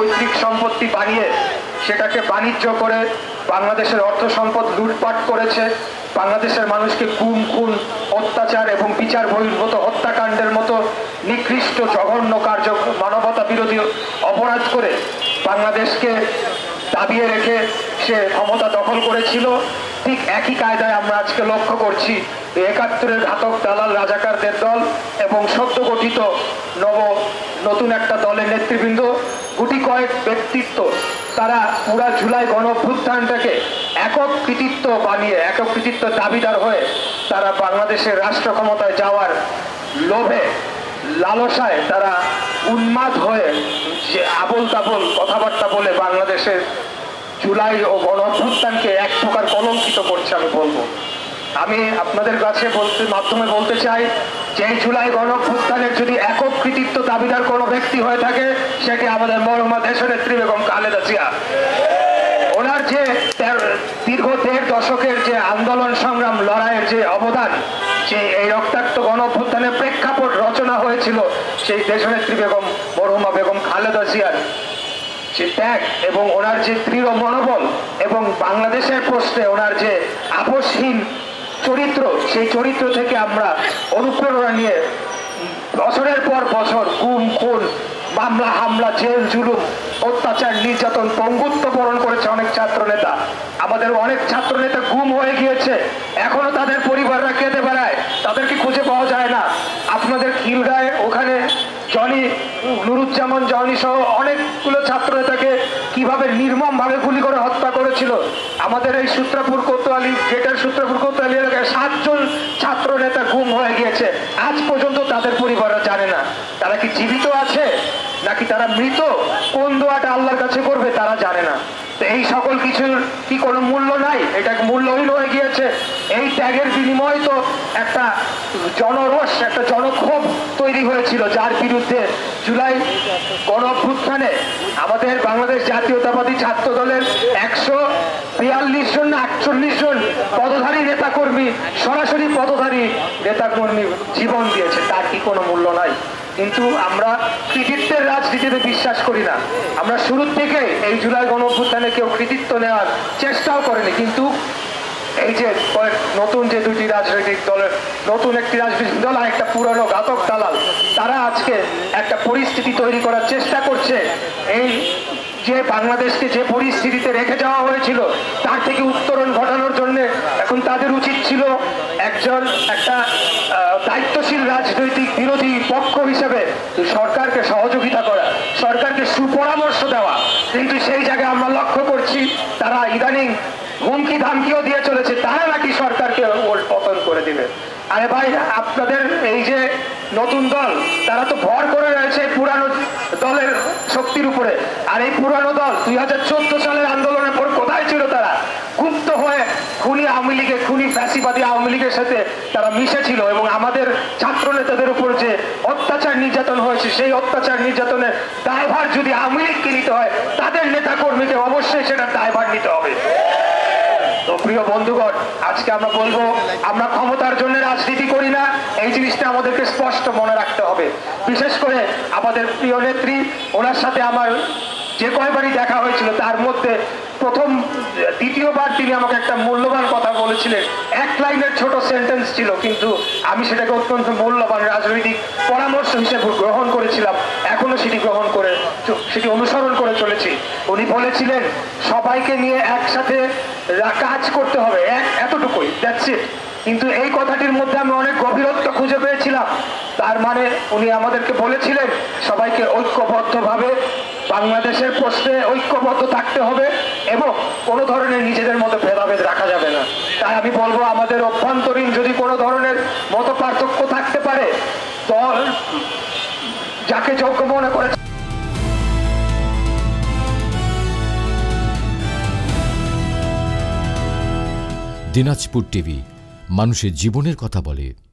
পৈতৃক সম্পত্তি বানিয়ে সেটাকে বাণিজ্য করে বাংলাদেশের অর্থ সম্পদ লুটপাট করেছে, বাংলাদেশের মানুষকে গুম খুন অত্যাচার এবং বিচার বহির্ভূত হত্যাকাণ্ডের মতো নিকৃষ্ট জঘন্য কার্য মানবতা বিরোধী অপরাধ করে বাংলাদেশকে দাবিয়ে রেখে সে ক্ষমতা দখল করেছিল। ঠিক একই কায়দায় আমরা আজকে লক্ষ্য করছি ৭১-এর ঘাতক দালাল রাজাকারদের দল এবং সদ্য গঠিত নতুন একটা দলের নেতৃবৃন্দ, গুটি কয়েক ব্যক্তিত্ব, তারা পুরা জুলাই গণ অভ্যুত্থানটাকে একক কৃতিত্ব বানিয়ে, একক কৃতিত্ব দাবিদার হয়ে তারা বাংলাদেশের রাষ্ট্র ক্ষমতায় যাওয়ার লোভে লালসায় তারা উন্মাদ হয়ে যে আবোল তাবোল কথাবার্তা বলে বাংলাদেশের জুলাই ও গণ অভ্যুত্থানকে এক প্রকার কলঙ্কিত করছে। আমি আপনাদের কাছে মাধ্যমে বলতে চাই যে এই জুলাই গণ অভ্যুত্থানের যদি একক কৃতিত্ব দাবিদার কোনো ব্যক্তি হয়ে থাকে সেটি আমাদের মরহুমা দেশনেত্রী বেগম খালেদা জিয়া। ওনার যে দীর্ঘ ১.৫ দশকের যে আন্দোলন সংগ্রাম লড়াইয়ের যে অবদান, যে এই রক্তাক্ত গণ অভ্যুত্থানের প্রেক্ষাপট রচনা হয়েছিল সেই দেশনেত্রী মরহুমা বেগম খালেদা জিয়ার যে ত্যাগ এবং ওনার যে দৃঢ় মনোবল এবং বাংলাদেশের প্রশ্নে ওনার যে আপোষহীন চরিত্র, সেই চরিত্র থেকে আমরা অনুপ্রেরণা নিয়ে বছরের পর বছর গুম খুন মামলা হামলা জেল জুলুম অত্যাচার নির্যাতন পঙ্গুত্ব বরণ করেছে অনেক ছাত্র নেতা। আমাদের অনেক ছাত্র নেতা গুম হয়ে গিয়েছে, এখনো তাদের পরিবাররা কেঁদে বেড়ায়, তাদেরকে খুঁজে পাওয়া যায় না। আপনাদের খিলগাঁয়ে ওখানে নুরুজ্জামান জনি সহ অনেকগুলো ছাত্র নেতাকে কিভাবে নির্মম ভাবে গুলি করে হত্যা করেছিল। আমাদের এই সূত্রাপুর কোতোয়ালি গ্রেটার সূত্রাপুর কোতোয়ালি এলাকায় 7 জন ছাত্র নেতা গুম হয়ে গিয়েছে, আজ পর্যন্ত তাদের পরিবাররা জানে না তারা কি জীবিত আছে নাকি তারা মৃত, কোন দোয়াটা আল্লাহর কাছে করবে তারা জানে না। তো এই সকল কিছুর কি কোনো মূল্য নাই? এটা মূল্যহীন হয়ে গিয়েছে। এই ত্যাগের বিনিময়ে তো একটা জনরোষ, একটা জনক্ষোভ তৈরি হয়েছিল, যার বিরুদ্ধে জুলাই গণ অভ্যুত্থানে আমাদের বাংলাদেশ জাতীয়তাবাদী ছাত্র দলের ১৪২ জন না ৪৮ জন পদধারী নেতাকর্মী, সরাসরি পদধারী নেতাকর্মী জীবন দিয়েছে। তার কি কোনো মূল্য নাই? কিন্তু আমরা কৃতিত্বের রাজনীতিতে বিশ্বাস করি না। আমরা শুরুর থেকে এই জুলাই গণ অভ্যুত্থানে কেউ কৃতিত্ব নেওয়ার চেষ্টাও করেনি, কিন্তু এই যে নতুন যে দুটি রাজনৈতিক দলের, নতুন একটি রাজনৈতিক দল আর একটা পুরনো ঘাতক দালাল, তারা আজকে একটা পরিস্থিতি তৈরি করার চেষ্টা করছে। এই যে বাংলাদেশকে যে পরিস্থিতিতে রেখে যাওয়া হয়েছিল তার থেকে উত্তরণ ঘটানোর জন্য এখন তাদের উচিত ছিল একটা দায়িত্বশীল রাজনৈতিক বিরোধী পক্ষ হিসেবে সরকারকে সহযোগিতা করা, সরকারকে সুপরামর্শ দেওয়া। কিন্তু সেই জায়গায় আমরা লক্ষ্য করছি তারা ইদানিং হুমকি ধামকিও দিয়ে চলেছে, তারা নাকি সরকারকে পতন করে দিবে। আরে ভাই, আপনাদের এই যে নতুন দল, তারা তো ভর করে রয়েছে পুরানো দলের শক্তির উপরে। আর এই পুরানো দল ২০১৪ সালের আন্দোলনের পর কোথায় ছিল? তারা গুপ্ত হয়ে খুনি আওয়ামী লীগের, খুনি ফ্যাসিবাদী আওয়ামী লীগের সাথে তারা মিশেছিল এবং আমাদের ছাত্র নেতাদের উপর যে অত্যাচার নির্যাতন হয়েছে সেই অত্যাচার নির্যাতনের দায়ভার যদি আওয়ামী লীগকে নিতে হয়, তাদের নেতা কর্মীকে অবশ্যই সেটার দায়ভার নিতে হবে। তো প্রিয় বন্ধুগণ, আজকে আমরা বলবো আমরা ক্ষমতার জন্য রাজনীতি করি না, এই জিনিসটা আমাদেরকে স্পষ্ট মনে রাখতে হবে। বিশেষ করে আমাদের প্রিয় নেত্রী, ওনার সাথে আমার যে কয়বারই দেখা হয়েছিল তার মধ্যে দ্বিতীয়বার তিনি আমাকে একটা মূল্যবান কথা বলেছিলেন। 1 লাইনের ছোট সেন্টেন্স ছিল, কিন্তু আমি সেটাকে অত্যন্ত মূল্যবান রাজনৈতিক পরামর্শ হিসেবে গ্রহণ করেছিলাম, এখনো সেটি অনুসরণ করে চলেছি। উনি বলেছিলেন সবাইকে নিয়ে একসাথে কাজ করতে হবে, এতটুকুই, দ্যাটস ইট। কিন্তু এই কথাটির মধ্যে আমি অনেক গভীরত্ব খুঁজে পেয়েছিলাম। তার মানে উনি আমাদেরকে বলেছিলেন সবাইকে ঐক্যবদ্ধভাবে বাংলাদেশের প্রশ্নে ঐক্যবদ্ধ থাকতে হবে এবং কোনো ধরনের নিজেদের মতো ভেদাভেদ রাখা যাবে না। তাই আমি বলবো আমাদের অভ্যন্তরীণ যদি কোনো ধরনের মত পার্থক্য থাকতে পারে, দল যাকে যোগ্য মনে করে। দিনাজপুর টিভি, মানুষের জীবনের কথা বলে।